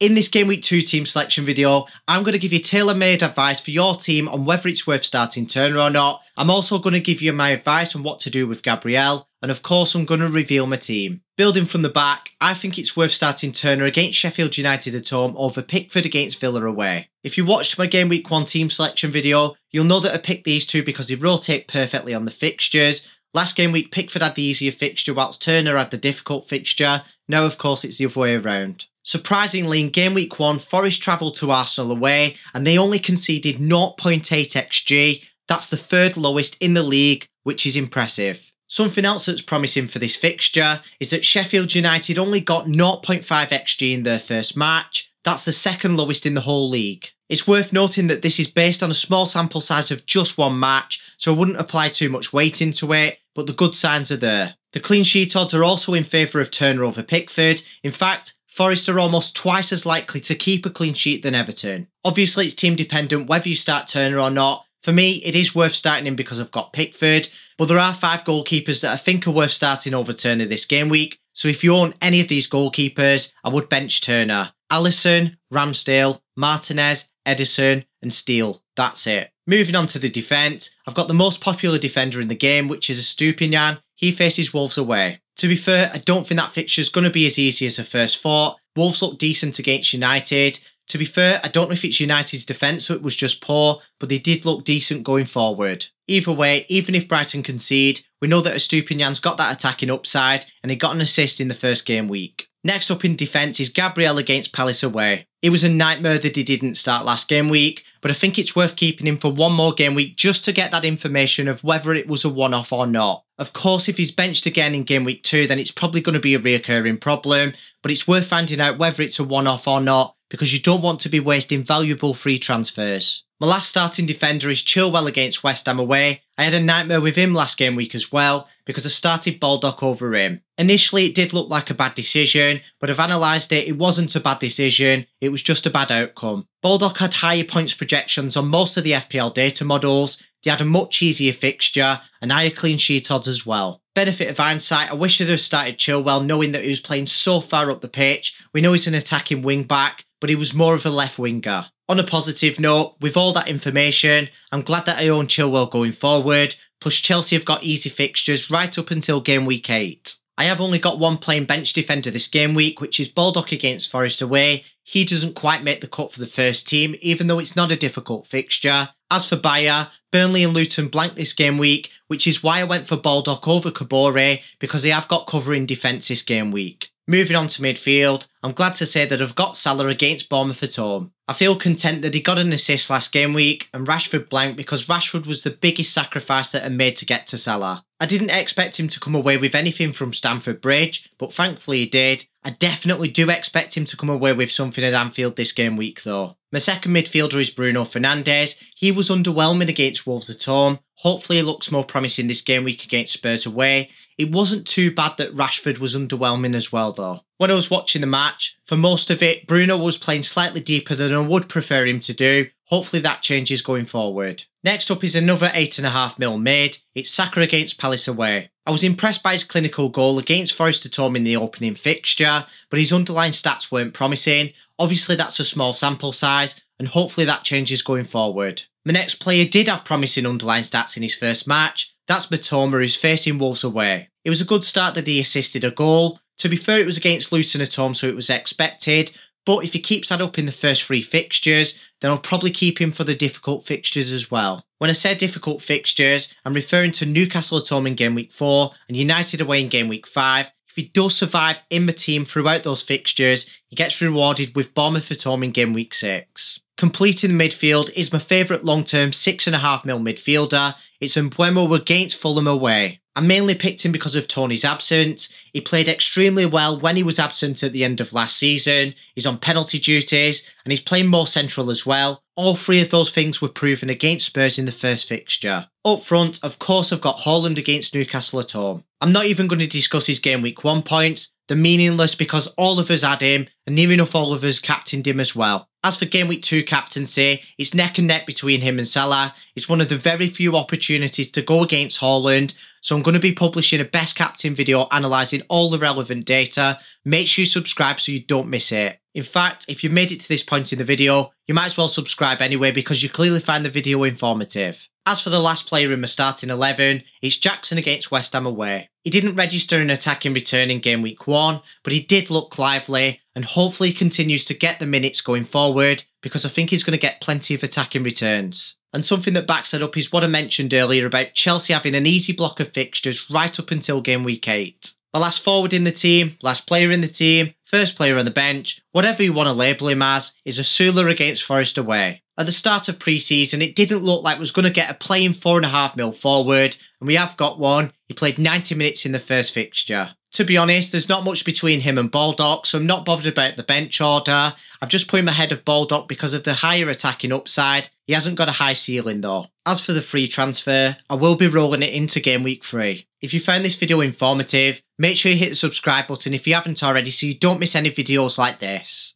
In this Game Week 2 team selection video, I'm going to give you tailor-made advice for your team on whether it's worth starting Turner or not. I'm also going to give you my advice on what to do with GABRIEL, and of course I'm going to reveal my team. Building from the back, I think it's worth starting Turner against Sheffield United at home over Pickford against Villa away. If you watched my Game Week 1 team selection video, you'll know that I picked these two because they rotate perfectly on the fixtures. Last game week, Pickford had the easier fixture whilst Turner had the difficult fixture. Now of course it's the other way around. Surprisingly, in Game Week 1, Forest travelled to Arsenal away and they only conceded 0.8 XG. That's the third lowest in the league, which is impressive. Something else that's promising for this fixture is that Sheffield United only got 0.5 XG in their first match. That's the second lowest in the whole league. It's worth noting that this is based on a small sample size of just one match, so I wouldn't apply too much weight into it, but the good signs are there. The clean sheet odds are also in favour of Turner over Pickford. In fact, Forest are almost twice as likely to keep a clean sheet than Everton. Obviously it's team dependent whether you start Turner or not. For me, it is worth starting him because I've got Pickford, but there are 5 goalkeepers that I think are worth starting over Turner this game week, so if you own any of these goalkeepers, I would bench Turner. Alisson, Ramsdale, Martinez, Edison and Steele. That's it. Moving on to the defence, I've got the most popular defender in the game, which is Estupinian. He faces Wolves away. To be fair, I don't think that fixture is going to be as easy as I first thought. Wolves look decent against United. To be fair, I don't know if it's United's defence or it was just poor, but they did look decent going forward. Either way, even if Brighton concede, we know that Estupinian's got that attacking upside and he got an assist in the first game week. Next up in defence is GABRIEL against Palace away. It was a nightmare that he didn't start last game week, but I think it's worth keeping him for one more game week just to get that information of whether it was a one-off or not. Of course, if he's benched again in game week 2, then it's probably going to be a reoccurring problem, but it's worth finding out whether it's a one-off or not because you don't want to be wasting valuable free transfers. My last starting defender is Chilwell against West Ham away. I had a nightmare with him last game week as well because I started Baldock over him. Initially it did look like a bad decision, but I've analysed it, it wasn't a bad decision, it was just a bad outcome. Baldock had higher points projections on most of the FPL data models, they had a much easier fixture and higher clean sheet odds as well. Benefit of hindsight, I wish I'd have started Chilwell knowing that he was playing so far up the pitch. We know he's an attacking wing back, but he was more of a left winger. On a positive note, with all that information, I'm glad that I own Chilwell going forward, plus Chelsea have got easy fixtures right up until game week 8. I have only got one playing bench defender this game week, which is Baldock against Forest away. He doesn't quite make the cut for the first team, even though it's not a difficult fixture. As for Bayer, Burnley and Luton blanked this game week, which is why I went for Baldock over Kabore, because they have got cover in defence this game week. Moving on to midfield, I'm glad to say that I've got Salah against Bournemouth at home. I feel content that he got an assist last game week and Rashford blanked because Rashford was the biggest sacrifice that I made to get to Salah. I didn't expect him to come away with anything from Stamford Bridge, but thankfully he did. I definitely do expect him to come away with something at Anfield this game week though. My second midfielder is Bruno Fernandes. He was underwhelming against Wolves at home. Hopefully he looks more promising this game week against Spurs away. It wasn't too bad that Rashford was underwhelming as well though. When I was watching the match, for most of it, Bruno was playing slightly deeper than I would prefer him to do. Hopefully that changes going forward. Next up is another 8.5 mid. It's Saka against Palace away. I was impressed by his clinical goal against Forest at home in the opening fixture, but his underlying stats weren't promising. Obviously that's a small sample size, and hopefully that changes going forward. The next player did have promising underlying stats in his first match. That's Matoma, who's facing Wolves away. It was a good start that he assisted a goal. To be fair, it was against Luton at home, so it was expected. But if he keeps that up in the first 3 fixtures, then I'll probably keep him for the difficult fixtures as well. When I say difficult fixtures, I'm referring to Newcastle at home in game week 4 and United away in game week 5. If he does survive in my team throughout those fixtures, he gets rewarded with Bournemouth at home in game week 6. Completing the midfield is my favourite long-term 6.5 midfielder. It's Mbeumo against Fulham away. I mainly picked him because of Tony's absence. He played extremely well when he was absent at the end of last season. He's on penalty duties and he's playing more central as well. All 3 of those things were proven against Spurs in the first fixture. Up front, of course, I've got Haaland against Newcastle at home. I'm not even going to discuss his game week 1 points. They're meaningless because all of us had him and near enough all of us captained him as well. As for game week 2 captaincy, it's neck and neck between him and Salah. It's one of the very few opportunities to go against Haaland, so I'm going to be publishing a best captain video analysing all the relevant data. Make sure you subscribe so you don't miss it. In fact, if you've made it to this point in the video, you might as well subscribe anyway because you clearly find the video informative. As for the last player in my starting 11, it's Jackson against West Ham away. He didn't register an attacking return in game week 1, but he did look lively and hopefully he continues to get the minutes going forward because I think he's going to get plenty of attacking returns. And something that backs that up is what I mentioned earlier about Chelsea having an easy block of fixtures right up until game week 8. The last forward in the team, last player in the team, first player on the bench, whatever you want to label him as, is Asula against Forest away. At the start of pre-season, it didn't look like it was going to get a playing 4.5 mil forward, and we have got one. He played 90 minutes in the first fixture. To be honest, there's not much between him and Baldock, so I'm not bothered about the bench order. I've just put him ahead of Baldock because of the higher attacking upside. He hasn't got a high ceiling though. As for the free transfer, I will be rolling it into game week 3. If you found this video informative, make sure you hit the subscribe button if you haven't already so you don't miss any videos like this.